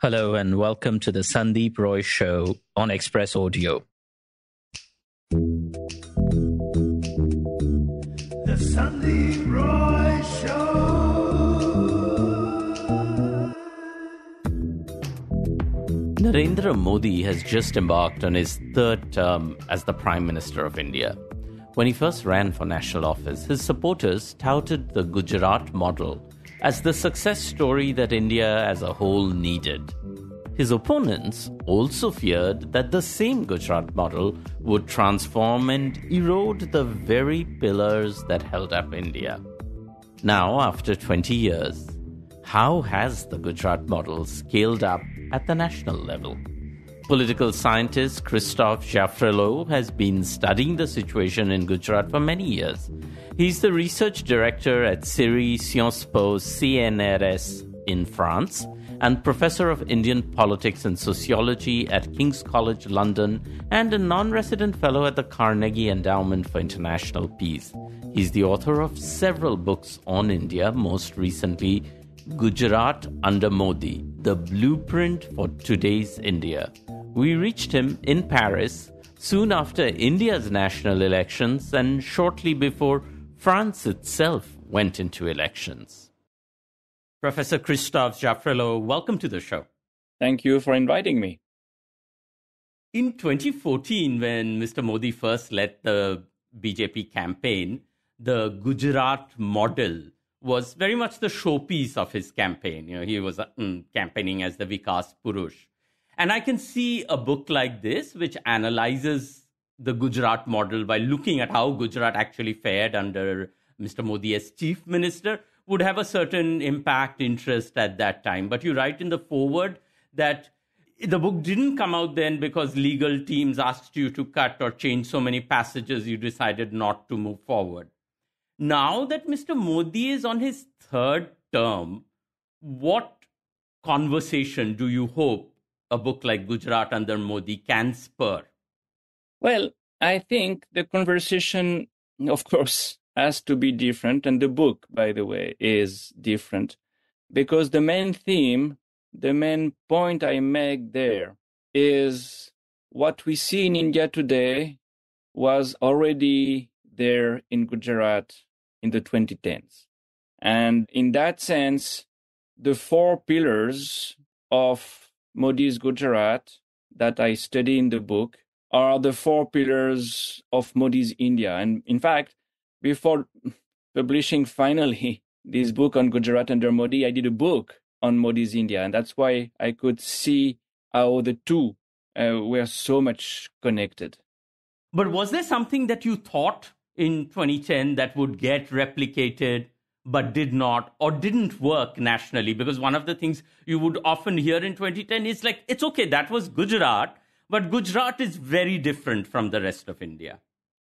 Hello and welcome to the Sandip Roy Show on Express Audio. The Sandip Roy Show. Narendra Modi has just embarked on his third term as the Prime Minister of India. When he first ran for national office, his supporters touted the Gujarat model as the success story that India as a whole needed. His opponents also feared that the same Gujarat model would transform and erode the very pillars that held up India. Now, after 20 years, how has the Gujarat model scaled up at the national level? Political scientist Christophe Jaffrelot has been studying the situation in Gujarat for many years. He's the research director at CERI-Sciences CNRS in France and professor of Indian politics and sociology at King's College London and a non-resident fellow at the Carnegie Endowment for International Peace. He's the author of several books on India, most recently Gujarat Under Modi, the blueprint for today's India. We reached him in Paris soon after India's national elections and shortly before France itself went into elections. Professor Christophe Jaffrelot, welcome to the show. Thank you for inviting me. In 2014, when Mr. Modi first led the BJP campaign, the Gujarat model was very much the showpiece of his campaign. He was campaigning as the Vikas Purush. And I can see a book like this, which analyzes the Gujarat model by looking at how Gujarat actually fared under Mr. Modi as chief minister, would have a certain impact, interest at that time. But you write in the foreword that the book didn't come out then because legal teams asked you to cut or change so many passages, you decided not to move forward. Now that Mr. Modi is on his third term, what conversation do you hope a book like Gujarat Under Modi can spur? Well, I think the conversation, of course, has to be different. And the book, by the way, is different. Because the main theme, the main point I make there is what we see in India today was already there in Gujarat in the 2010s. And in that sense, the four pillars of Modi's Gujarat that I study in the book are the four pillars of Modi's India. And in fact, before publishing finally this book on Gujarat Under Modi, I did a book on Modi's India. And that's why I could see how the two were so much connected. But was there something that you thought in 2010 that would get replicated but did not or didn't work nationally? Because one of the things you would often hear in 2010 is like, it's okay, that was Gujarat, but Gujarat is very different from the rest of India.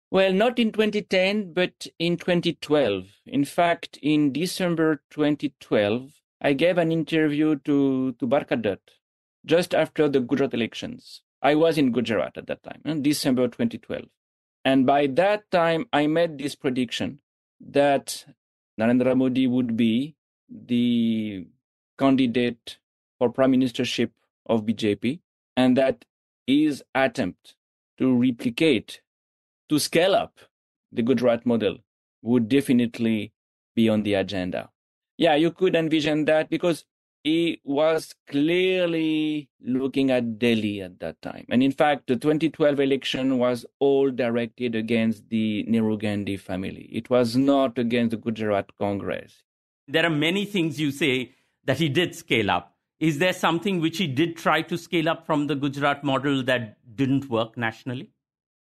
Well, not in 2010, but in 2012. In fact, in December 2012, I gave an interview to Bhargava just after the Gujarat elections. I was in Gujarat at that time, in December 2012. And by that time, I made this prediction that Narendra Modi would be the candidate for prime ministership of BJP, and that his attempt to replicate, to scale up the Gujarat model would definitely be on the agenda. Yeah, you could envision that because he was clearly looking at Delhi at that time. And in fact, the 2012 election was all directed against the Nehru Gandhi family. It was not against the Gujarat Congress. There are many things you say that he did scale up. Is there something which he did try to scale up from the Gujarat model that didn't work nationally?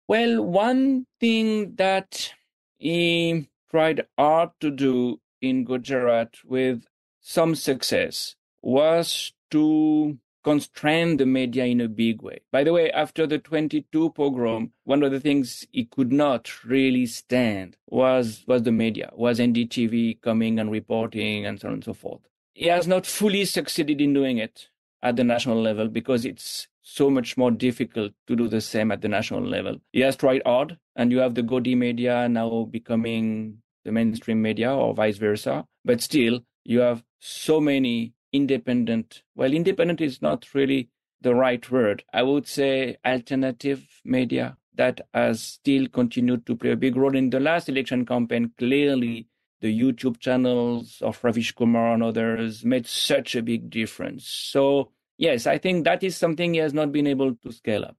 Well, one thing that he tried hard to do in Gujarat with some success was to constrain the media in a big way. By the way, after the 22 pogrom, one of the things he could not really stand was the media, was NDTV coming and reporting and so on and so forth. He has not fully succeeded in doing it at the national level because it's so much more difficult to do the same at the national level. He has tried hard, and you have the Gaudiya media now becoming the mainstream media or vice versa. But still, you have so many independent. Well, independent is not really the right word. I would say alternative media that has still continued to play a big role in the last election campaign. Clearly, the YouTube channels of Ravish Kumar and others made such a big difference. So, yes, I think that is something he has not been able to scale up.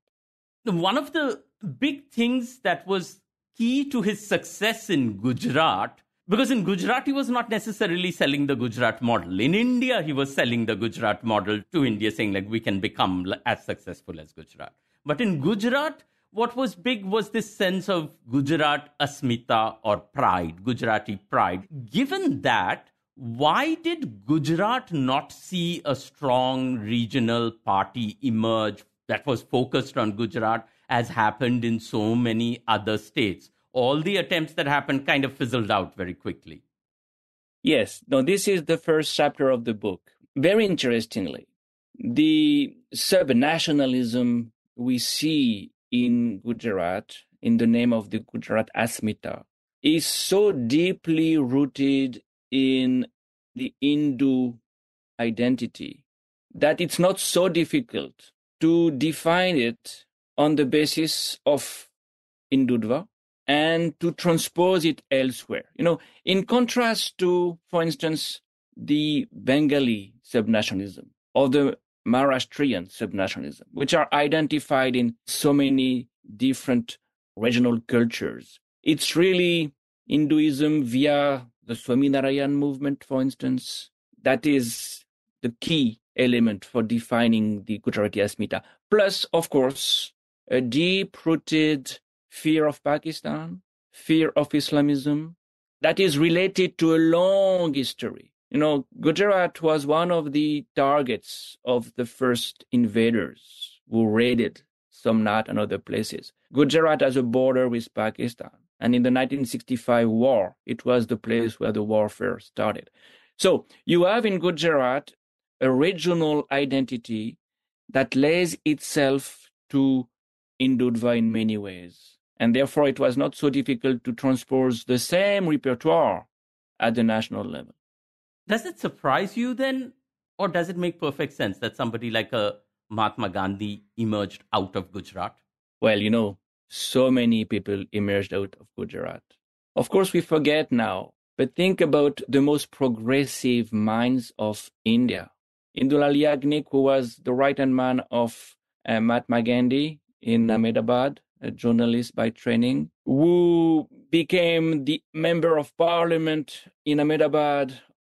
One of the big things that was key to his success in Gujarat, because in Gujarat, he was not necessarily selling the Gujarat model. In India, he was selling the Gujarat model to India, saying, like, we can become as successful as Gujarat. But in Gujarat, what was big was this sense of Gujarat Asmita or pride, Gujarati pride. Given that, why did Gujarat not see a strong regional party emerge that was focused on Gujarat, as happened in so many other states? All the attempts that happened kind of fizzled out very quickly. Yes, no, this is the first chapter of the book. Very interestingly, the subnationalism we see in Gujarat, in the name of the Gujarat Asmita, is so deeply rooted in the Hindu identity that it's not so difficult to define it on the basis of Hindutva and to transpose it elsewhere. In contrast to, for instance, the Bengali subnationalism or the Maharashtrian subnationalism, which are identified in so many different regional cultures. It's really Hinduism via the Swaminarayan movement, for instance. That is the key element for defining the Gujarati Asmita. Plus, of course, a deep-rooted fear of Pakistan, fear of Islamism, that is related to a long history. Gujarat was one of the targets of the first invaders who raided Somnath and other places. Gujarat has a border with Pakistan. And in the 1965 war, it was the place where the warfare started. So you have in Gujarat a regional identity that lays itself to Hindutva in many ways. And therefore, it was not so difficult to transpose the same repertoire at the national level. Does it surprise you then, or does it make perfect sense that somebody like a Mahatma Gandhi emerged out of Gujarat? Well, so many people emerged out of Gujarat. Of course, we forget now, but think about the most progressive minds of India. Indulal Yagnik, who was the right-hand man of Mahatma Gandhi in Ahmedabad, a journalist by training, who became the member of parliament in Ahmedabad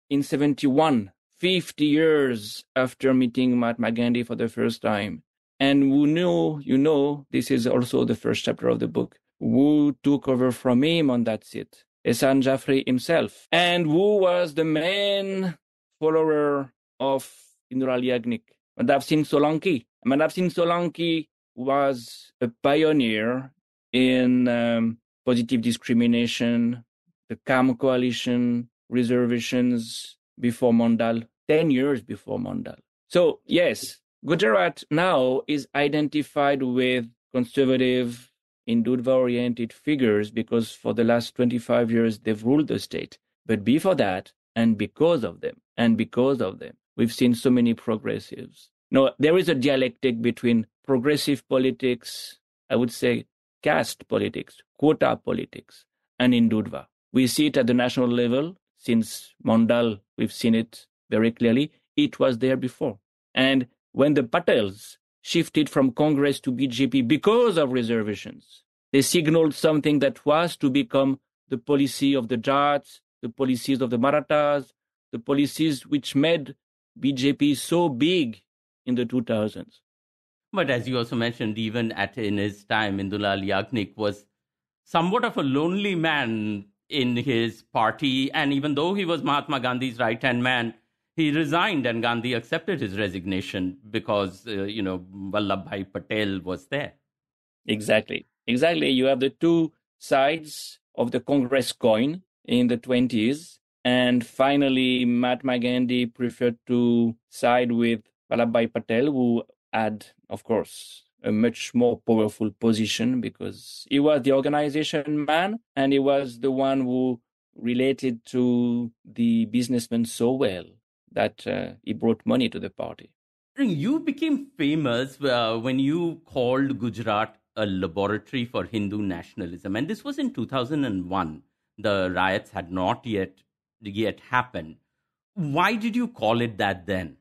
in 1971, 50 years after meeting Mahatma Gandhi for the first time. And who knew, this is also the first chapter of the book, who took over from him on that seat, Ehsan Jaffrey himself, and who was the main follower of Indulal Yagnik, Madhav Singh Solanki. Madhav Singh Solanki was a pioneer in positive discrimination, the CAM coalition, reservations before Mondal, 10 years before Mondal. So, yes, Gujarat now is identified with conservative, Hindutva-oriented figures because for the last 25 years they've ruled the state. But before that, and because of them, we've seen so many progressives. No, there is a dialectic between progressive politics, I would say caste politics, quota politics, and Hindutva. We see it at the national level. Since Mondal, we've seen it very clearly. It was there before. And when the Patels shifted from Congress to BJP because of reservations, they signaled something that was to become the policy of the Jats, the policies of the Marathas, the policies which made BJP so big in the 2000s. But as you also mentioned, even in his time, Indulal Yagnik was somewhat of a lonely man in his party. And even though he was Mahatma Gandhi's right-hand man, he resigned and Gandhi accepted his resignation because, Vallabhbhai Patel was there. Exactly. You have the two sides of the Congress coin in the 20s. And finally, Mahatma Gandhi preferred to side with Vallabhbhai Patel, who had, of course, a much more powerful position because he was the organization man and he was the one who related to the businessmen so well that he brought money to the party. You became famous when you called Gujarat a laboratory for Hindu nationalism, and this was in 2001. The riots had not yet happened. Why did you call it that then?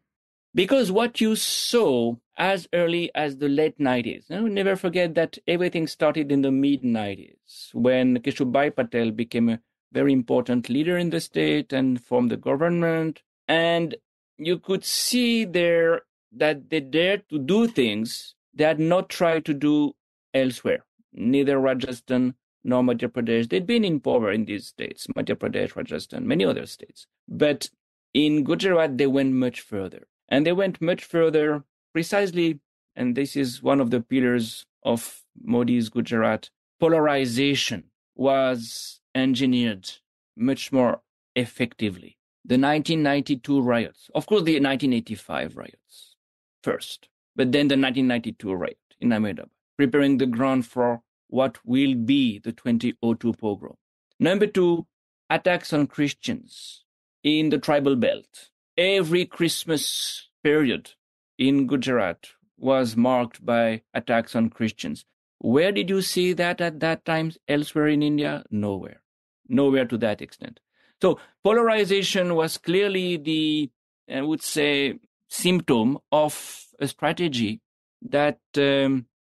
Because what you saw as early as the late 90s, never forget that everything started in the mid-90s when Keshubhai Patel became a very important leader in the state and formed the government. And you could see there that they dared to do things they had not tried to do elsewhere. Neither Rajasthan nor Madhya Pradesh. They'd been in power in these states, Madhya Pradesh, Rajasthan, many other states. But in Gujarat, they went much further. And they went much further precisely, and this is one of the pillars of Modi's Gujarat, polarization was engineered much more effectively. The 1992 riots, of course, the 1985 riots first, but then the 1992 riot in Ahmedabad, preparing the ground for what will be the 2002 pogrom. Number two, attacks on Christians in the tribal belt. Every Christmas period in Gujarat was marked by attacks on Christians. Where did you see that at that time elsewhere in India? Nowhere. Nowhere to that extent. So polarization was clearly the, I would say, symptom of a strategy that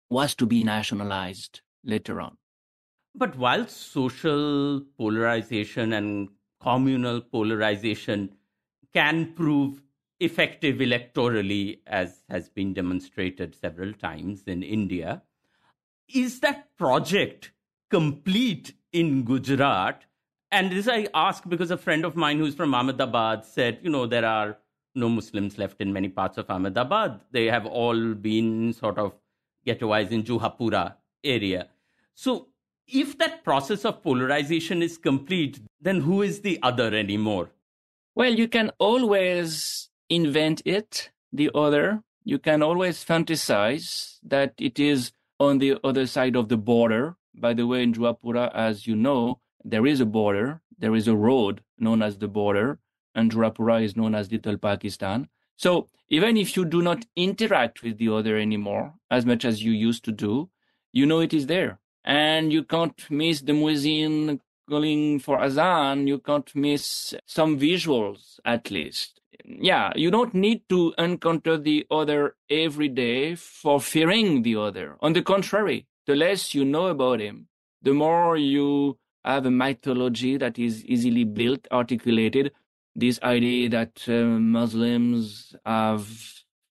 was to be nationalized later on. But while social polarization and communal polarization can prove effective electorally, as has been demonstrated several times in India, is that project complete in Gujarat? And this I ask because a friend of mine who's from Ahmedabad said, there are no Muslims left in many parts of Ahmedabad. They have all been sort of ghettoized in Juhapura area. So if that process of polarization is complete, then who is the other anymore? Well, you can always invent it, the other. You can always fantasize that it is on the other side of the border. By the way, in Juhapura, as you know, there is a border. There is a road known as the border, and Juhapura is known as Little Pakistan. So even if you do not interact with the other anymore, as much as you used to do, it is there. And you can't miss the muezzin calling for azan. You can't miss some visuals, at least. Yeah, you don't need to encounter the other every day for fearing the other. On the contrary, the less you know about him, the more you have a mythology that is easily built, articulated. This idea that Muslims have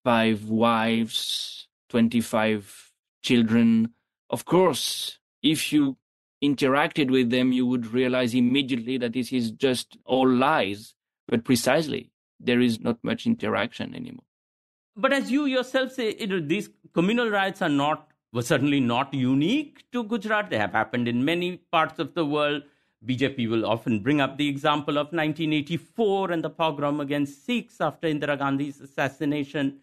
5 wives, 25 children. Of course, if you interacted with them, you would realize immediately that this is just all lies. But precisely, there is not much interaction anymore. But as you yourself say, these communal riots were certainly not unique to Gujarat. They have happened in many parts of the world. BJP will often bring up the example of 1984 and the pogrom against Sikhs after Indira Gandhi's assassination.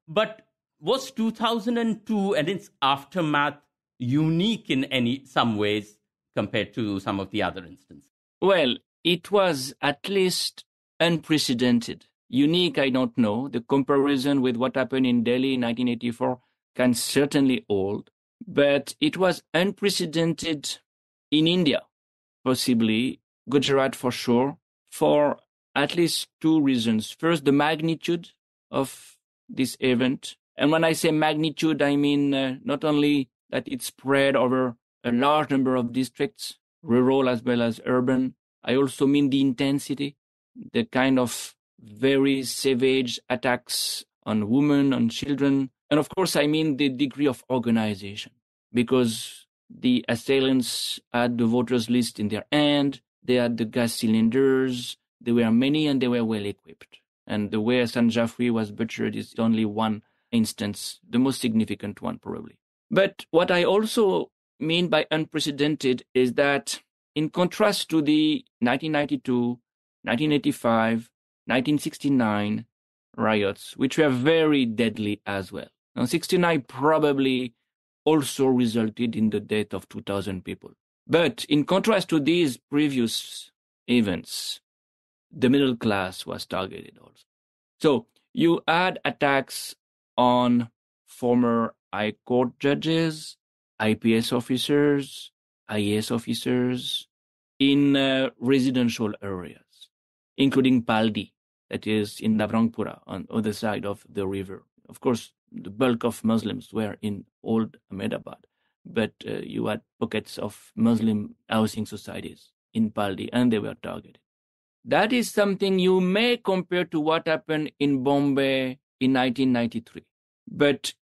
But was 2002 and its aftermath unique in some ways compared to some of the other instances? Well, it was at least unprecedented. Unique, I don't know. The comparison with what happened in Delhi in 1984 can certainly hold, but it was unprecedented in India, possibly, Gujarat for sure, for at least 2 reasons. First, the magnitude of this event. And when I say magnitude, I mean not only that it spread over a large number of districts, rural as well as urban. I also mean the intensity, the kind of very savage attacks on women, on children. And of course, I mean the degree of organization, because the assailants had the voters' list in their hand, they had the gas cylinders, there were many and they were well equipped. And the way Hassan Jaffrey was butchered is only one instance, the most significant one probably. But what I also mean by unprecedented is that in contrast to the 1992, 1985, 1969 riots, which were very deadly as well. Now, 69 probably also resulted in the death of 2,000 people. But in contrast to these previous events, the middle class was targeted also. So you had attacks on former high court judges, IPS officers, IAS officers in residential areas, including Paldi, that is in Navrangpura on the other side of the river. Of course, the bulk of Muslims were in old Ahmedabad, but you had pockets of Muslim housing societies in Paldi, and they were targeted. That is something you may compare to what happened in Bombay in 1993. But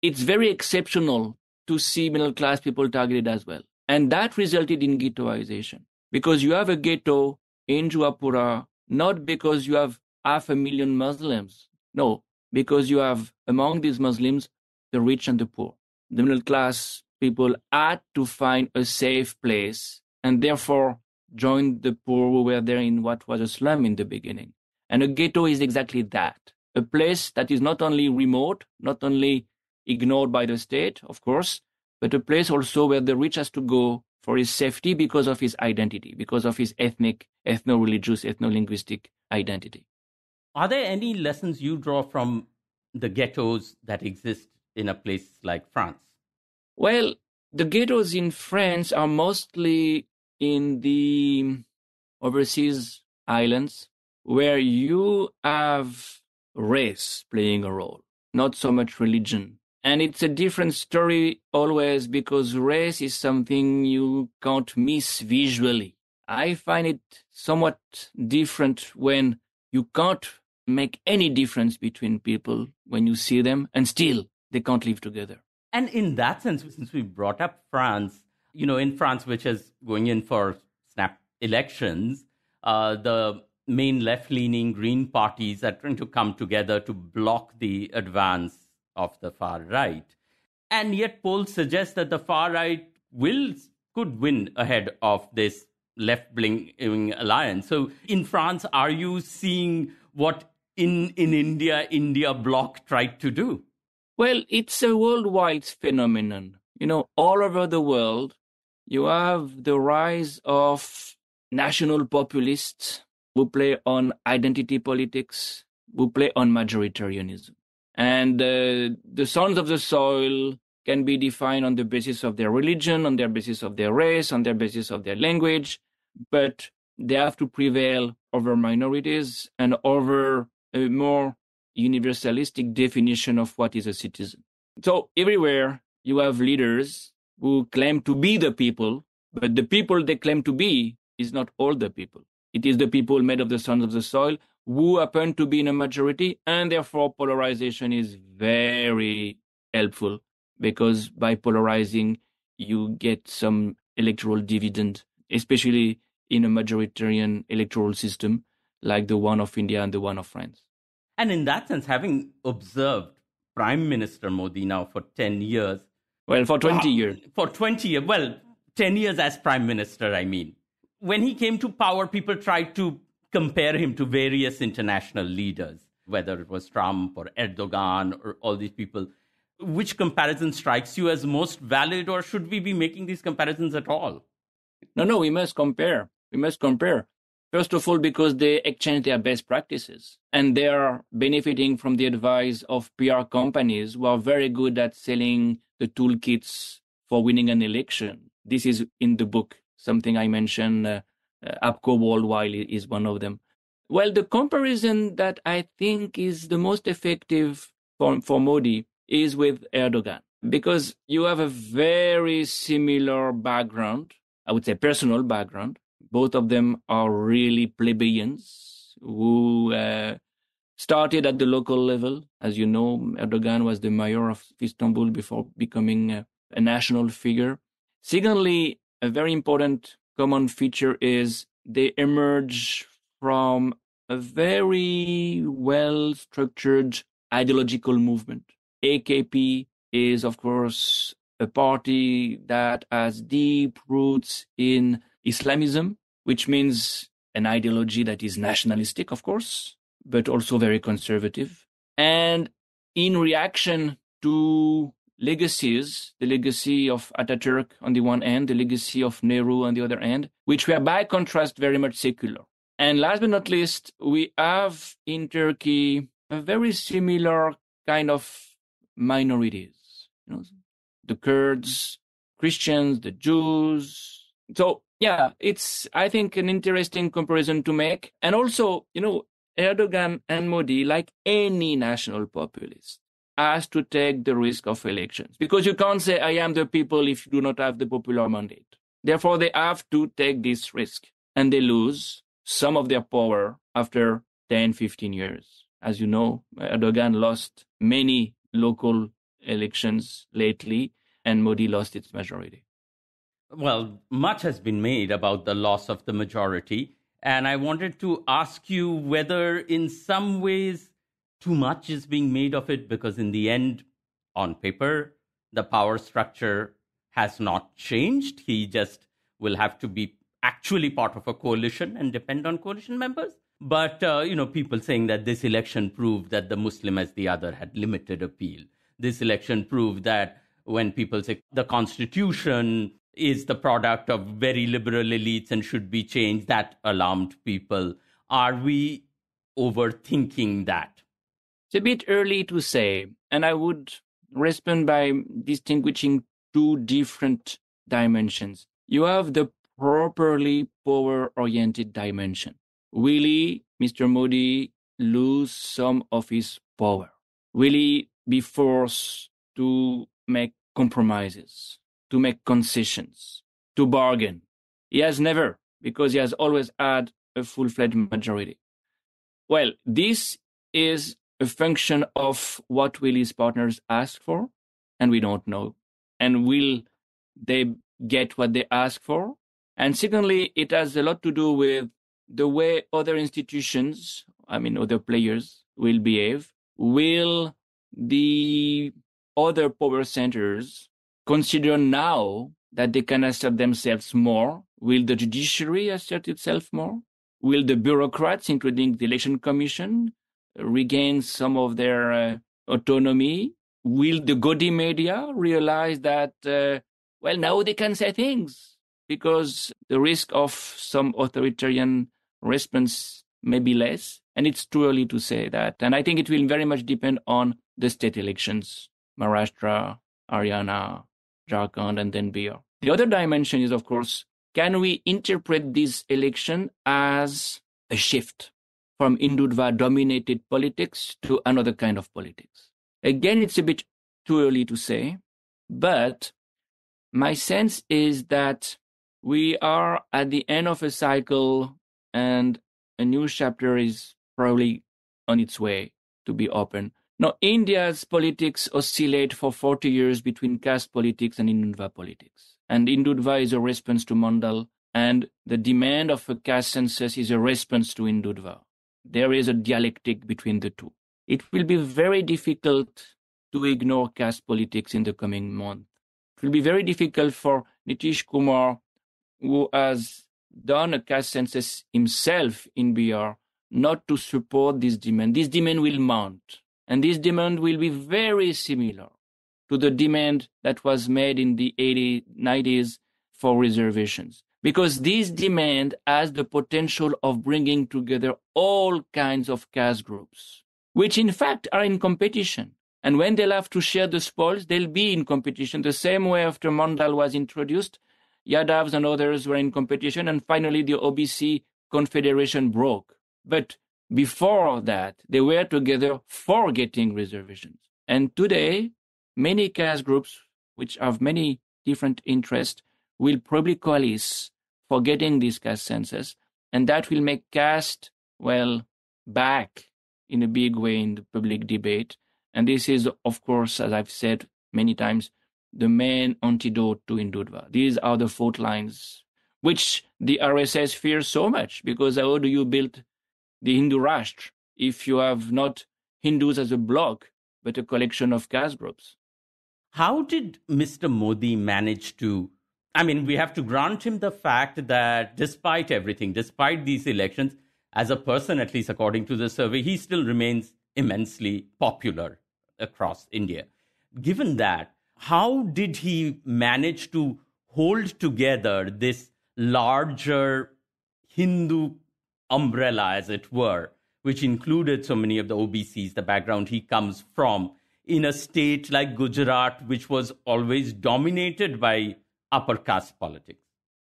it's very exceptional to see middle-class people targeted as well. And that resulted in ghettoization. Because you have a ghetto in Juapura, not because you have 500,000 Muslims. No, because you have, among these Muslims, the rich and the poor. The middle-class people had to find a safe place, and therefore joined the poor who were there in what was a slum in the beginning. And a ghetto is exactly that. A place that is not only remote, not only ignored by the state, of course, but a place also where the rich has to go for his safety because of his identity, because of his ethnic, ethno-religious, ethno-linguistic identity. Are there any lessons you draw from the ghettos that exist in a place like France? Well, the ghettos in France are mostly in the overseas islands where you have race playing a role, not so much religion. And it's a different story always because race is something you can't miss visually. I find it somewhat different when you can't make any difference between people when you see them and still they can't live together. And in that sense, since we brought up France, in France, which is going in for snap elections, the main left-leaning Green parties are trying to come together to block the advance of the far right. And yet polls suggest that the far right could win ahead of this left-wing alliance. So in France, are you seeing what in India bloc tried to do? Well, it's a worldwide phenomenon. All over the world, you have the rise of national populists who play on identity politics, who play on majoritarianism. And the sons of the soil can be defined on the basis of their religion, on their basis of their race, on their basis of their language, but they have to prevail over minorities and over a more universalistic definition of what is a citizen. So everywhere you have leaders who claim to be the people, but the people they claim to be is not all the people. It is the people made of the sons of the soil who happen to be in a majority, and therefore polarization is very helpful because by polarizing, you get some electoral dividend, especially in a majoritarian electoral system like the one of India and the one of France. And in that sense, having observed Prime Minister Modi now for 10 years. Well, for 20 years. For 20 years. Well, 10 years as Prime Minister, I mean. When he came to power, people tried to compare him to various international leaders, whether it was Trump or Erdogan or all these people. Which comparison strikes you as most valid, or should we be making these comparisons at all? No, we must compare. We must compare. First of all, because they exchange their best practices and they are benefiting from the advice of PR companies who are very good at selling the toolkits for winning an election. This is in the book, something I mentioned, APCO Worldwide is one of them. Well, the comparison that I think is the most effective for Modi is with Erdogan, because you have a very similar background, I would say personal background. Both of them are really plebeians who started at the local level. As you know, Erdogan was the mayor of Istanbul before becoming a national figure. Secondly, a very important common feature is they emerge from a very well-structured ideological movement. AKP is, of course, a party that has deep roots in Islamism, which means an ideology that is nationalistic, of course, but also very conservative. And in reaction to legacies, the legacy of Ataturk on the one hand, the legacy of Nehru on the other hand, which were by contrast very much secular. And last but not least, we have in Turkey a very similar kind of minorities, the Kurds, Christians, the Jews. So yeah, it's, I think, an interesting comparison to make. And also, Erdogan and Modi, like any national populist, has to take the risk of elections, because you can't say, I am the people, if you do not have the popular mandate. Therefore, they have to take this risk, and they lose some of their power after 10, 15 years. As you know, Erdogan lost many local elections lately, and Modi lost its majority. Well, much has been made about the loss of the majority. And I wanted to ask you whether in some ways too much is being made of it, because in the end, on paper, the power structure has not changed. He just will have to be actually part of a coalition and depend on coalition members. But, people saying that this election proved that the Muslim as the other had limited appeal. This election proved that when people say the constitution is the product of very liberal elites and should be changed, that alarmed people. Are we overthinking that? It's a bit early to say, and I would respond by distinguishing two different dimensions. You have the properly power-oriented dimension. Will he, Mr. Modi, lose some of his power? Will he be forced to make compromises, to make concessions, to bargain? He has never, because he has always had a full-fledged majority. Well, this is a function of what will his partners ask for, and we don't know. And will they get what they ask for? And secondly, it has a lot to do with the way other institutions, other players, will behave. Will the other power centers consider now that they can assert themselves more? Will the judiciary assert itself more? Will the bureaucrats, including the election commission, regain some of their autonomy? Will the gaudy media realize that, now they can say things, because the risk of some authoritarian response may be less? And it's too early to say that. And I think it will very much depend on the state elections, Maharashtra, Haryana, Jharkhand, and then Bihar. The other dimension is, of course, can we interpret this election as a shift from Hindutva-dominated politics to another kind of politics? Again, it's a bit too early to say, but my sense is that we are at the end of a cycle, and a new chapter is probably on its way to be opened. Now, India's politics oscillate for 40 years between caste politics and Hindutva politics. And Hindutva is a response to Mandal, and the demand of a caste census is a response to Hindutva. There is a dialectic between the two. It will be very difficult to ignore caste politics in the coming month. It will be very difficult for Nitish Kumar, who has done a caste census himself in Bihar, not to support this demand. This demand will mount, and this demand will be very similar to the demand that was made in the 80s, 90s for reservations. Because this demand has the potential of bringing together all kinds of caste groups, which in fact are in competition. And when they'll have to share the spoils, they'll be in competition. The same way after Mandal was introduced, Yadavs and others were in competition, and finally the OBC confederation broke. But before that, they were together for getting reservations. And today, many caste groups, which have many different interests, will probably coalesce for getting this caste census, and that will make caste, back in a big way in the public debate. And this is, of course, as I've said many times, the main antidote to Hindutva. These are the fault lines, which the RSS fears so much, because how do you build the Hindu Rashtra if you have not Hindus as a bloc, but a collection of caste groups? How did Mr. Modi manage to, we have to grant him the fact that despite everything, despite these elections, as a person, at least according to the survey, he still remains immensely popular across India. Given that, how did he manage to hold together this larger Hindu umbrella, as it were, which included so many of the OBCs, the background he comes from, in a state like Gujarat, which was always dominated by upper caste politics?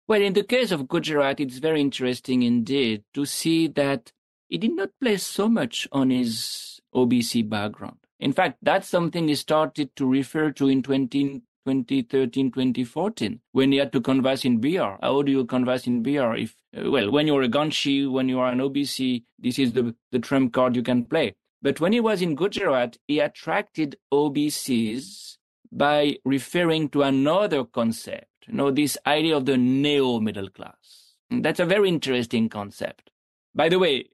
Well, in the case of Gujarat, it's very interesting indeed to see that he did not place so much on his OBC background. In fact, that's something he started to refer to in 2013, 2014, when he had to converse in Bihar. How do you converse in Bihar? If when you're a Ganshi, when you are an OBC, this is the trump card you can play. But when he was in Gujarat, he attracted OBCs by referring to another concept, this idea of the neo-middle class. And that's a very interesting concept. By the way,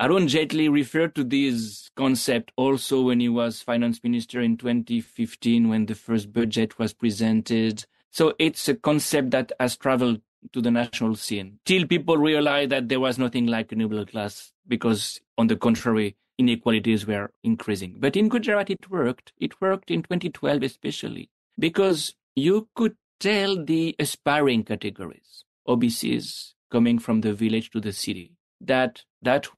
Arun Jaitley referred to this concept also when he was finance minister in 2015, when the first budget was presented. So it's a concept that has traveled to the national scene till people realized that there was nothing like a middle class, because on the contrary, inequalities were increasing. But in Gujarat, it worked. It worked in 2012 especially, because you could tell the aspiring categories, OBCs coming from the village to the city, that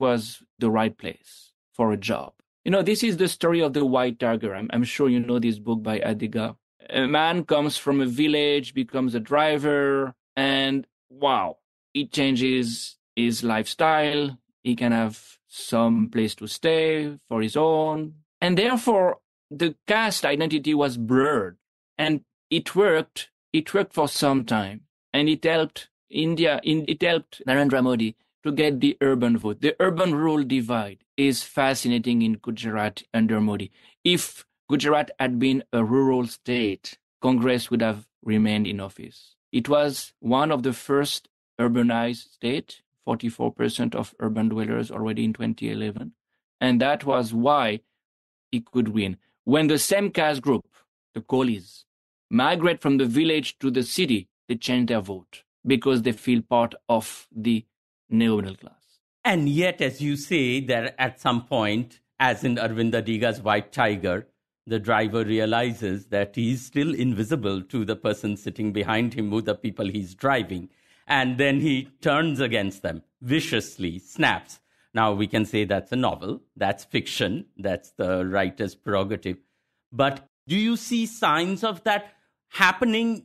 was the right place for a job. This is the story of the white tiger. I'm sure you know this book by Adiga. A man comes from a village, becomes a driver, and wow, it changes his lifestyle. He can have some place to stay for his own. And therefore, the caste identity was blurred. And it worked. It worked for some time. And it helped it helped Narendra Modi to get the urban vote. The urban-rural divide is fascinating in Gujarat under Modi. If Gujarat had been a rural state, Congress would have remained in office. It was one of the first urbanized states, 44% of urban dwellers already in 2011. And that was why he could win. When the same caste group, the Kolis, migrate from the village to the city, they change their vote because they feel part of the neo-middle class. And yet, as you say, that at some point, as in Arvind Adiga's White Tiger, the driver realizes that he's still invisible to the person sitting behind him, who the people he's driving. And then he turns against them viciously, snaps. Now, we can say that's a novel, that's fiction, that's the writer's prerogative. But do you see signs of that happening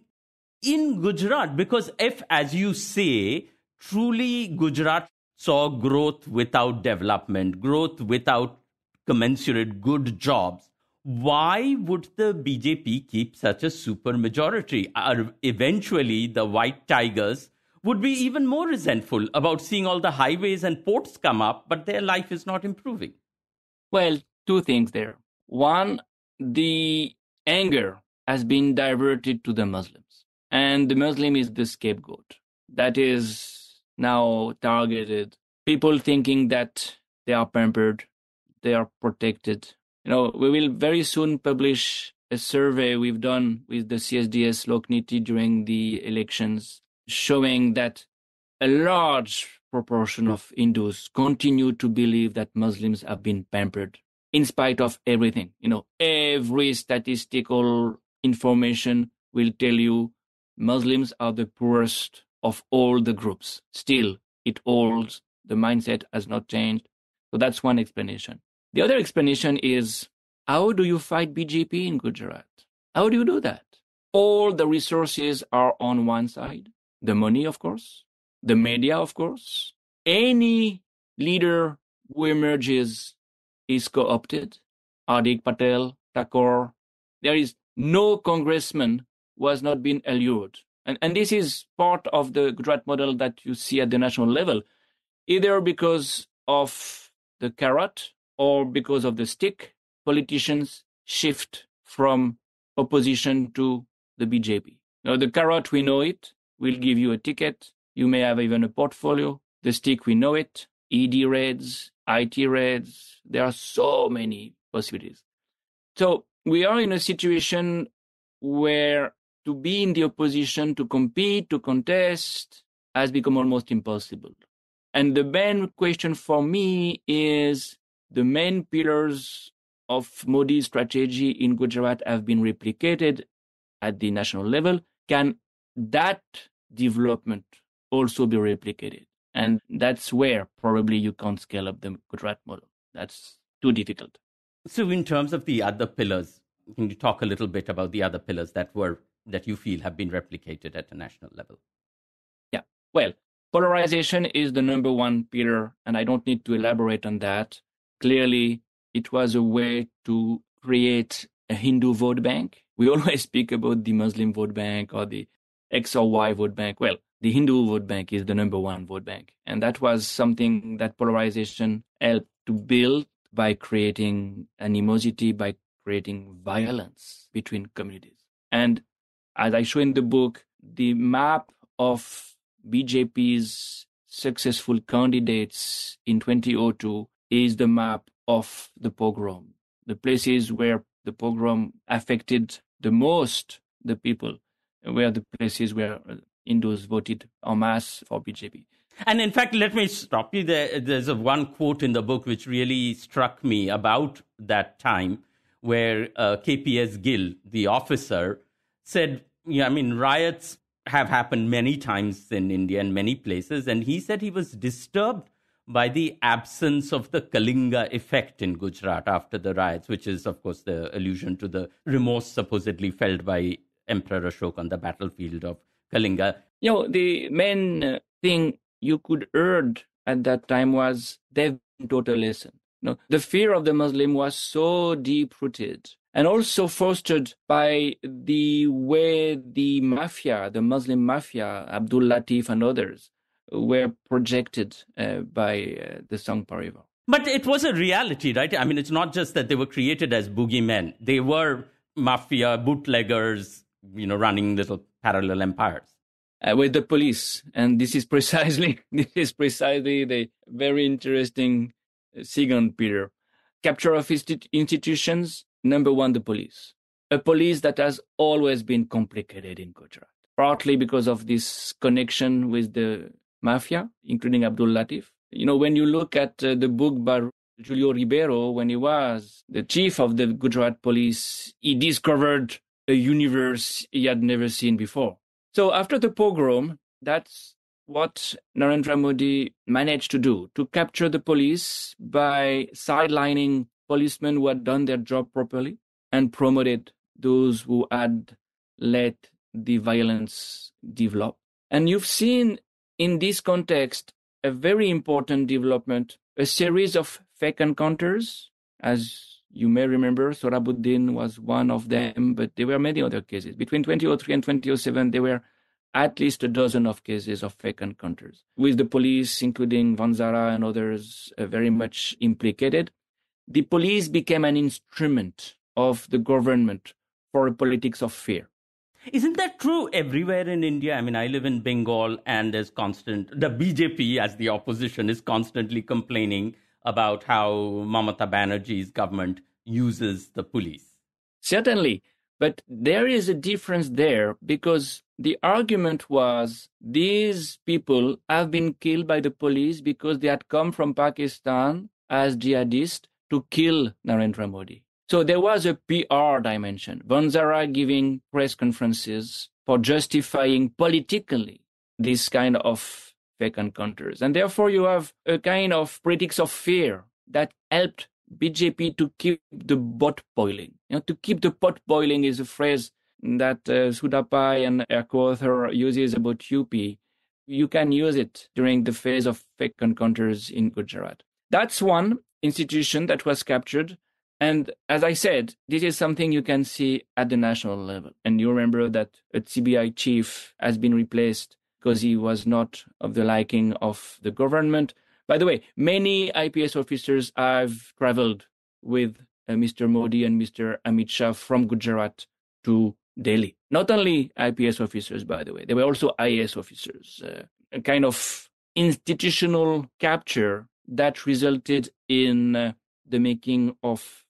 in Gujarat? Because if, as you say, truly Gujarat saw growth without development, growth without commensurate good jobs, why would the BJP keep such a supermajority? Eventually, the white tigers would be even more resentful about seeing all the highways and ports come up, but their life is not improving. Well, two things there. One, the anger has been diverted to the Muslims, and the Muslim is the scapegoat. That is now targeted. People thinking that they are pampered, they are protected. We will very soon publish a survey we've done with the CSDS Lokniti during the elections, showing that a large proportion of Hindus continue to believe that Muslims have been pampered in spite of everything. Every statistical information will tell you Muslims are the poorest of all the groups. Still, it holds. The mindset has not changed. So that's one explanation. The other explanation is, how do you fight BJP in Gujarat? How do you do that? All the resources are on one side. The money, of course. The media, of course. Any leader who emerges is co-opted. Hardik Patel, Thakur. There is no congressman who has not been allured. And this is part of the Gujarat model that you see at the national level, either because of the carrot or because of the stick. Politicians shift from opposition to the BJP. Now, the carrot, we know it, will give you a ticket. You may have even a portfolio. The stick, we know it, ED raids, IT raids. There are so many possibilities. So we are in a situation where to be in the opposition, to compete, to contest, has become almost impossible. And the main question for me is, the main pillars of Modi's strategy in Gujarat have been replicated at the national level. Can that development also be replicated? And that's where probably you can't scale up the Gujarat model. That's too difficult. So in terms of the other pillars, can you talk a little bit about the other pillars that you feel have been replicated at a national level? Yeah. Well, polarization is the number one pillar, and I don't need to elaborate on that. Clearly, it was a way to create a Hindu vote bank. We always speak about the Muslim vote bank or the X or Y vote bank. Well, the Hindu vote bank is the number one vote bank. And that was something that polarization helped to build by creating animosity, by creating violence between communities. And as I show in the book, the map of BJP's successful candidates in 2002 is the map of the pogrom. The places where the pogrom affected the most the people were the places where Hindus voted en masse for BJP. And in fact, let me stop you there. There's one quote in the book which really struck me about that time where KPS Gill, the officer, said, riots have happened many times in India in many places. And he said he was disturbed by the absence of the Kalinga effect in Gujarat after the riots, which is, of course, the allusion to the remorse supposedly felt by Emperor Ashoka on the battlefield of Kalinga. The main thing you could heard at that time was they've been totalism. The fear of the Muslim was so deep-rooted and also fostered by the way the mafia, the Muslim mafia, Abdul Latif and others, were projected by the Sangh Parivar. But it was a reality, right? I mean, it's not just that they were created as boogeymen. They were mafia, bootleggers, running little parallel empires. With the police. And this is precisely the very interesting second pillar. Capture of institutions, number one, the police. A police that has always been complicated in Gujarat, partly because of this connection with the mafia, including Abdul Latif. When you look at the book by Julio Ribeiro, when he was the chief of the Gujarat police, he discovered a universe he had never seen before. So after the pogrom, that's what Narendra Modi managed to do, to capture the police by sidelining policemen who had done their job properly and promoted those who had let the violence develop. And you've seen in this context a very important development, a series of fake encounters. As you may remember, Sohrabuddin was one of them, but there were many other cases. Between 2003 and 2007, there were at least a dozen of cases of fake encounters, with the police, including Vanzara and others, very much implicated. The police became an instrument of the government for a politics of fear. Isn't that true everywhere in India? I mean, I live in Bengal and the BJP as the opposition is constantly complaining about how Mamata Banerjee's government uses the police. Certainly, but there is a difference there because the argument was these people have been killed by the police because they had come from Pakistan as jihadists to kill Narendra Modi. So there was a PR dimension. Vanzara giving press conferences for justifying politically this kind of fake encounters. And therefore you have a kind of politics of fear that helped BJP to keep the pot boiling. To keep the pot boiling is a phrase that Sudha Pai and her co-author uses about UP. You can use it during the phase of fake encounters in Gujarat. That's one institution that was captured. And as I said, this is something you can see at the national level. And you remember that a CBI chief has been replaced because he was not of the liking of the government. By the way, many IPS officers have traveled with Mr. Modi and Mr. Amit Shah from Gujarat to Delhi. Not only IPS officers, by the way, there were also IAS officers. A kind of institutional capture that resulted in the making of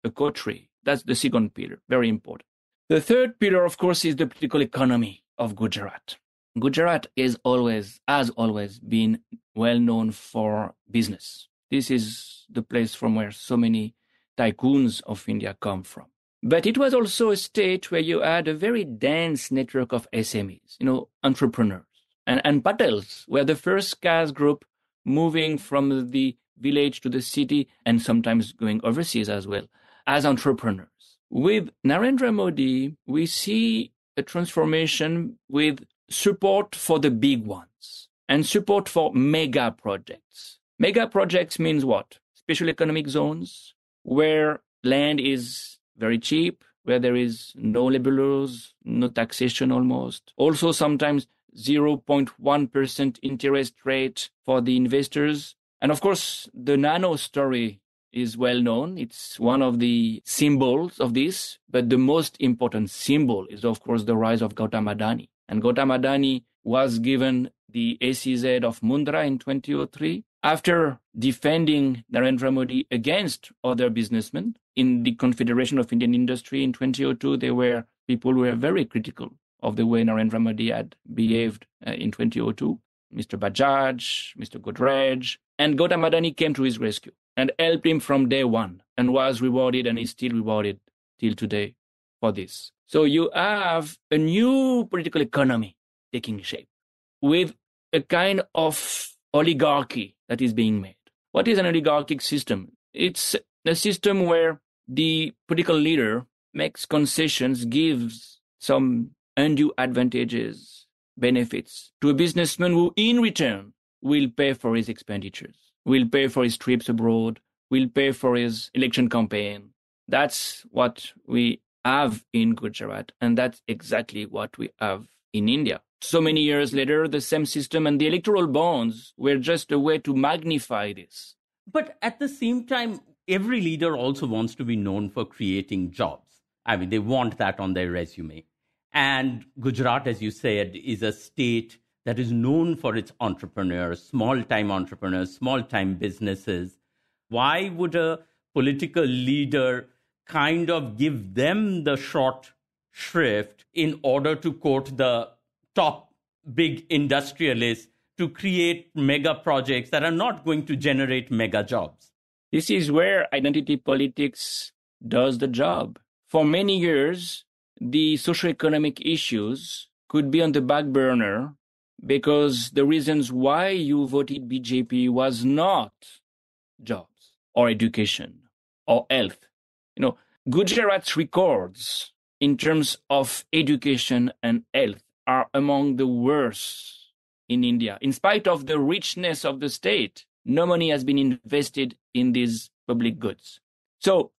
a coterie. That's the second pillar, very important. The third pillar, of course, is the political economy of Gujarat. Gujarat has always been well known for business. This is the place from where so many tycoons of India come from. But it was also a state where you had a very dense network of SMEs, entrepreneurs. And Patels were the first caste group moving from the village to the city and sometimes going overseas as well as entrepreneurs. With Narendra Modi, we see a transformation with support for the big ones and support for mega projects. Mega projects means what? Special economic zones where land is very cheap, where there is no labor laws, no taxation almost. Also sometimes 0.1% interest rate for the investors. And of course, the nano story is well known. It's one of the symbols of this, but the most important symbol is, of course, the rise of Gautam Adani. And Gautam Adani was given the SEZ of Mundra in 2003 after defending Narendra Modi against other businessmen. In the Confederation of Indian Industry in 2002, people who were very critical of the way Narendra Modi had behaved in 2002. Mr. Bajaj, Mr. Godrej, and Gautam Adani came to his rescue and helped him from day one and was rewarded and is still rewarded till today for this. So you have a new political economy taking shape with a kind of oligarchy that is being made. What is an oligarchic system? It's a system where the political leader makes concessions, gives some undue advantages, benefits to a businessman who in return will pay for his expenditures, will pay for his trips abroad, will pay for his election campaign. That's what we have in Gujarat, and that's exactly what we have in India. So many years later, the same system and the electoral bonds were just a way to magnify this. But at the same time, every leader also wants to be known for creating jobs. I mean, they want that on their resume. And Gujarat, as you said, is a state that is known for its entrepreneurs, small-time businesses. Why would a political leader kind of give them the short shrift in order to quote the top big industrialists to create mega projects that are not going to generate mega jobs? This is where identity politics does the job. For many years, the socioeconomic issues could be on the back burner because the reasons why you voted BJP was not jobs or education or health. Gujarat's records in terms of education and health are among the worst in India. In spite of the richness of the state, no money has been invested in these public goods. So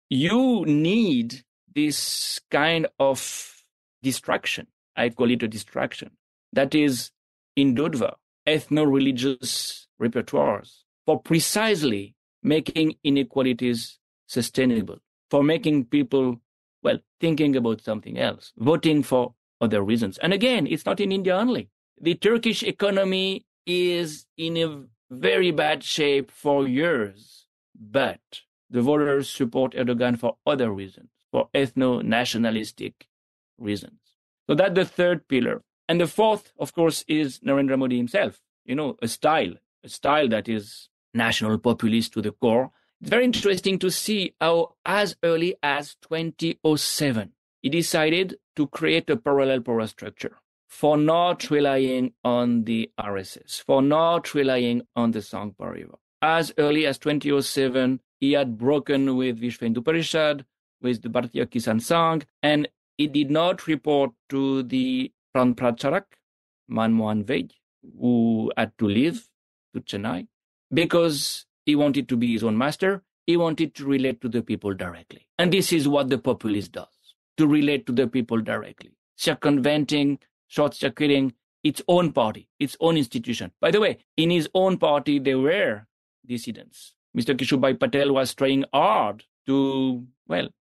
you need this kind of distraction. I call it a distraction. That is in Dodva, ethno-religious repertoires for precisely making inequalities sustainable, for making people, thinking about something else, voting for other reasons. And again, it's not in India only. The Turkish economy is in a very bad shape for years, but the voters support Erdogan for other reasons, for ethno-nationalistic reasons. So that's the third pillar. And the fourth, of course, is Narendra Modi himself. A style that is national populist to the core. It's very interesting to see how as early as 2007, he decided to create a parallel power structure for not relying on the RSS, for not relying on the Sangh Parivar. As early as 2007, he had broken with Vishwa Hindu Parishad, with the Bharatiya Kisan Sangh, and he did not report to the Pran Pracharak, Manmohan Vaid, who had to leave to Chennai, because he wanted to be his own master. He wanted to relate to the people directly. And this is what the populist does, to relate to the people directly, circumventing, short-circuiting its own party, its own institution. By the way, in his own party, there were dissidents. Mr. Kishubhai Patel was trying hard to,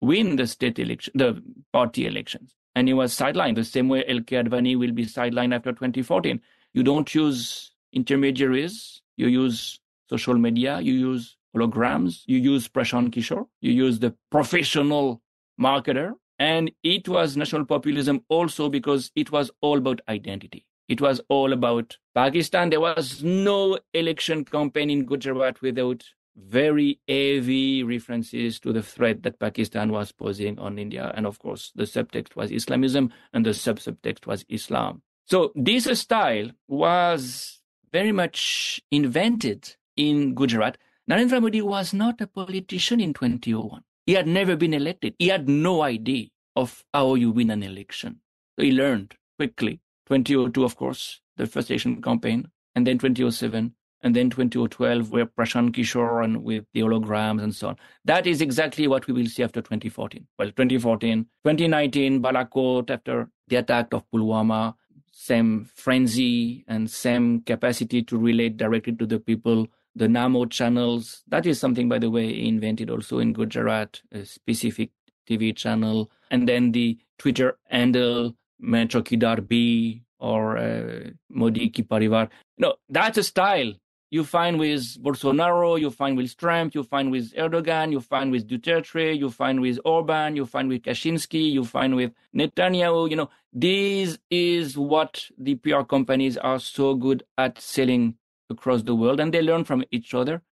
win the state election, the party elections. And he was sidelined the same way L.K. Advani will be sidelined after 2014. You don't use intermediaries. You use social media. You use holograms. You use Prashant Kishore. You use the professional marketer. And it was national populism also because it was all about identity. It was all about Pakistan. There was no election campaign in Gujarat without very heavy references to the threat that Pakistan was posing on India. And of course, the subtext was Islamism and the subtext was Islam. So this style was very much invented in Gujarat. Narendra Modi was not a politician in 2001. He had never been elected. He had no idea of how you win an election. So he learned quickly. 2002, of course, the first election campaign, and then 2007, and then 2012, where Prashant Kishore and with the holograms and so on. That is exactly what we will see after 2014. Well, 2014, 2019, Balakot, after the attack of Pulwama, same frenzy and same capacity to relate directly to the people. The Namo channels, that is something, by the way, invented also in Gujarat, a specific TV channel. And then the Twitter handle, Main Chokidar B or Modi Ki Parivar. No, that's a style you find with Bolsonaro, you find with Trump, you find with Erdogan, you find with Duterte, you find with Orban, you find with Kaczynski, you find with Netanyahu. This is what the PR companies are so good at selling across the world, and they learn from each other.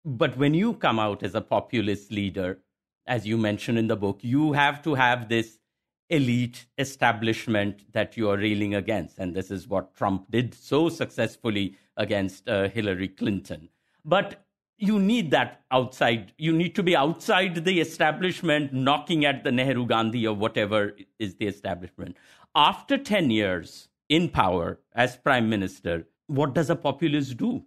But when you come out as a populist leader, as you mentioned in the book, you have to have this elite establishment that you are railing against. And this is what Trump did so successfully against Hillary Clinton. But you need that outside. You need to be outside the establishment, knocking at the Nehru Gandhi or whatever is the establishment. After 10 years in power as prime minister, what does a populist do?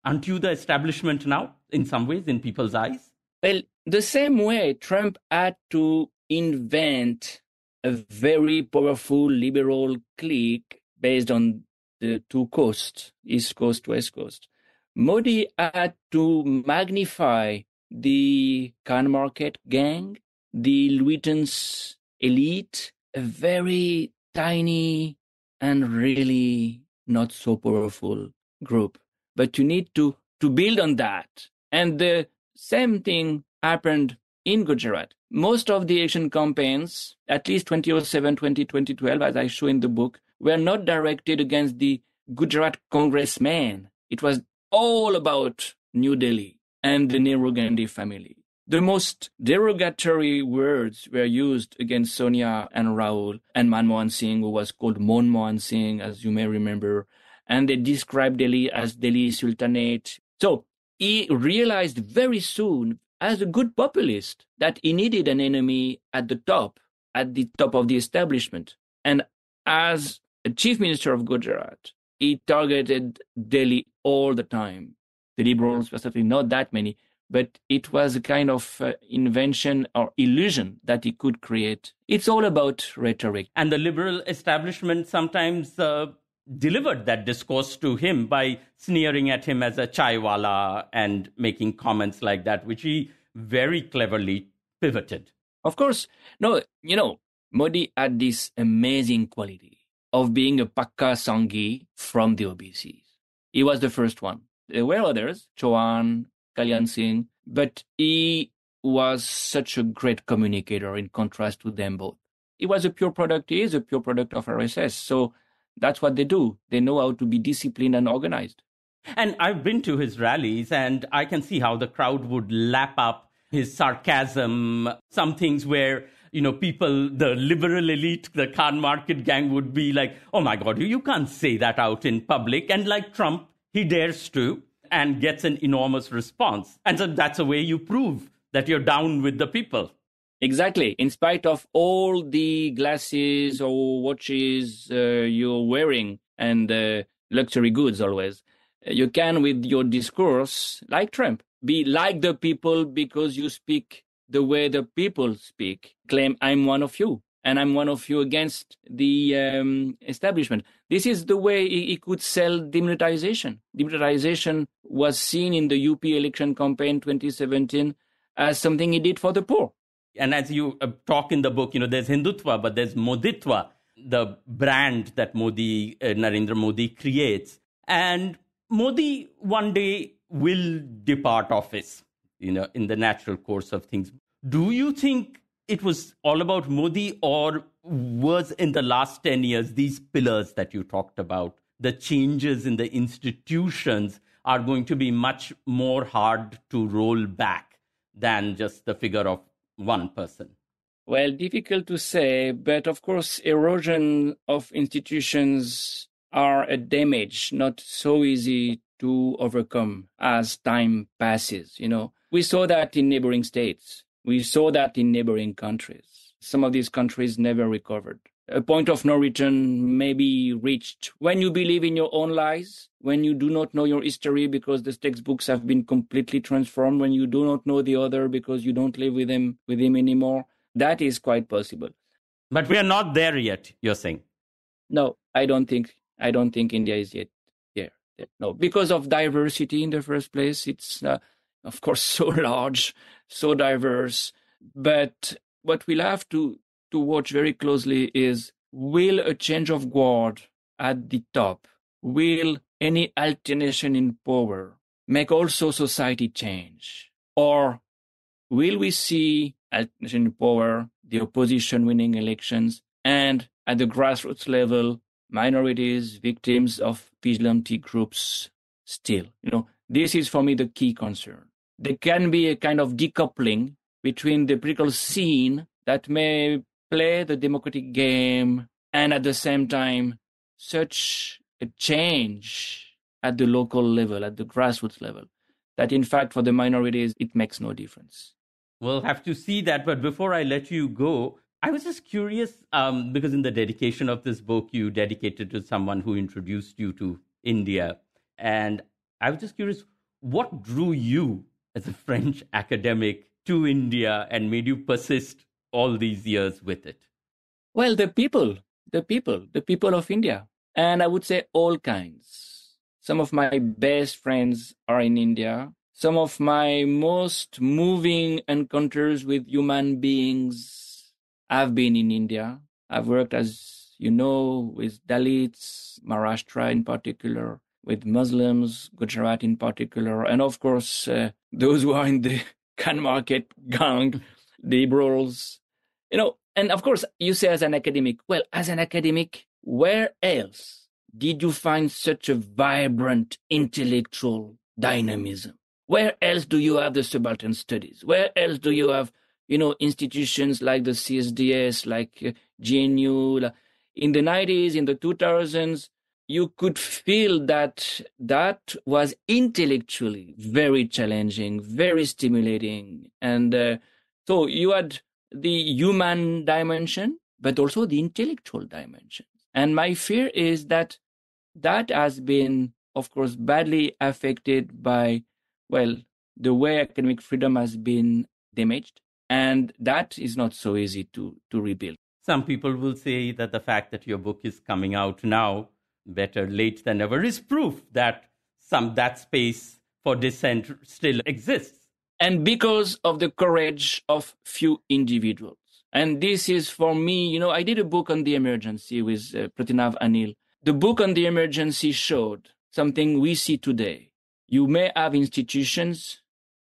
Aren't you the establishment now, in some ways, in people's eyes? Well, the same way Trump had to invent a very powerful liberal clique based on the two coasts, East Coast, West Coast. Modi had to magnify the Khan Market gang, the Lutyens elite, a very tiny and really not so powerful group. But you need to build on that. And the same thing happened in Gujarat. Most of the election campaigns, at least 2007, 2012, as I show in the book, were not directed against the Gujarat congressman. It was all about New Delhi and the Nehru Gandhi family. The most derogatory words were used against Sonia and Rahul and Manmohan Singh, who was called Monmohan Singh, as you may remember. And they described Delhi as Delhi Sultanate. So he realized very soon, as a good populist, that he needed an enemy at the top of the establishment. And as a chief minister of Gujarat, he targeted Delhi all the time. The liberals were certainly not that many, but it was a kind of invention or illusion that he could create. It's all about rhetoric. And the liberal establishment sometimes delivered that discourse to him by sneering at him as a chaiwala and making comments like that, which he very cleverly pivoted. Of course, no, Modi had this amazing quality of being a Pakka Sanghi from the OBCs. He was the first one. There were others, Chauhan, Kalyan Singh, but he was such a great communicator in contrast to them both. He is a pure product of RSS. So that's what they do. They know how to be disciplined and organized. And I've been to his rallies, and I can see how the crowd would lap up his sarcasm, some things where, people, the liberal elite, the Khan Market gang would be like, oh my God, you can't say that out in public. And like Trump, he dares to and gets an enormous response. And so that's a way you prove that you're down with the people. Exactly. In spite of all the glasses or watches you're wearing and luxury goods always, you can, with your discourse, like Trump, be like the people because you speak the way the people speak. Claim, I'm one of you, and I'm one of you against the establishment. This is the way he could sell demonetization. Demonetization was seen in the UP election campaign 2017 as something he did for the poor. And as you talk in the book, there's Hindutva, but there's Moditva, the brand that Narendra Modi creates. And Modi one day will depart office, in the natural course of things. Do you think it was all about Modi, or was in the last 10 years, these pillars that you talked about, the changes in the institutions are going to be much more hard to roll back than just the figure of one person? Well, difficult to say, but of course, erosion of institutions are a damage not so easy to overcome as time passes. We saw that in neighboring states. We saw that in neighboring countries. Some of these countries never recovered. A point of no return may be reached when you believe in your own lies, when you do not know your history because the textbooks have been completely transformed, when you do not know the other because you don't live with him anymore. That is quite possible. But we are not there yet, you're saying? No, I don't think India is yet there. No, because of diversity in the first place. It's, of course, so large, so diverse. But what we'll have to watch very closely is, will a change of guard at the top, will any alternation in power make also society change? Or will we see alternation in power, the opposition winning elections, and at the grassroots level, minorities, victims of vigilante groups still? This is for me the key concern. There can be a kind of decoupling between the political scene that may play the democratic game and at the same time such a change at the local level, at the grassroots level, that in fact for the minorities it makes no difference. We'll have to see that. But before I let you go, I was just curious, because in the dedication of this book, you dedicated to someone who introduced you to India. And I was just curious, what drew you as a French academic to India and made you persist all these years with it? Well, the people of India. And I would say all kinds. Some of my best friends are in India. Some of my most moving encounters with human beings have been in India. I've worked, as you know, with Dalits, Maharashtra in particular, with Muslims, Gujarat in particular, and of course, those who are in the Khan market gang, the liberals. And of course, you say as an academic, well, as an academic, where else did you find such a vibrant intellectual dynamism? Where else do you have the subaltern studies? Where else do you have, institutions like the CSDS, like GNU? In the 90s, in the 2000s, you could feel that was intellectually very challenging, very stimulating. And so you had the human dimension, but also the intellectual dimension. And my fear is that has been, of course, badly affected by, the way academic freedom has been damaged. And that is not so easy to rebuild. Some people will say that the fact that your book is coming out now, better late than never, is proof that that space for dissent still exists. And because of the courage of few individuals. And this is, for me, I did a book on the emergency with Pratinav Anil. The book on the emergency showed something we see today. You may have institutions,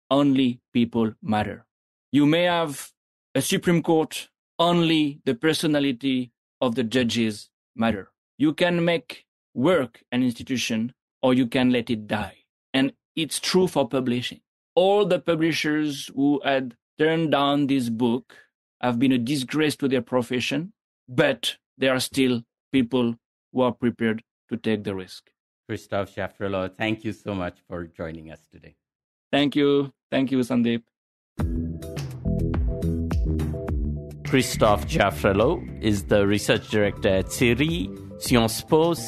only people matter. You may have a Supreme Court, only the personality of the judges matter. You can make work an institution, or you can let it die. And it's true for publishing. All the publishers who had turned down this book have been a disgrace to their profession, but there are still people who are prepared to take the risk. Christophe Jaffrelot, thank you so much for joining us today. Thank you. Thank you, Sandip. Christophe Jaffrelot is the research director at CERI-Sciences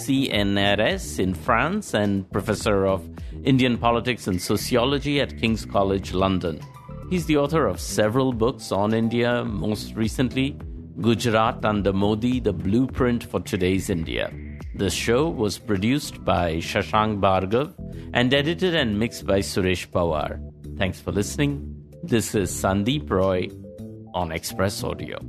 CNRS in France and professor of Indian politics and sociology at King's College London. He's the author of several books on India, most recently, Gujarat Under Modi, The Blueprint for Today's India. The show was produced by Shashank Bhargava and edited and mixed by Suresh Pawar. Thanks for listening. This is Sandip Roy on Express Audio.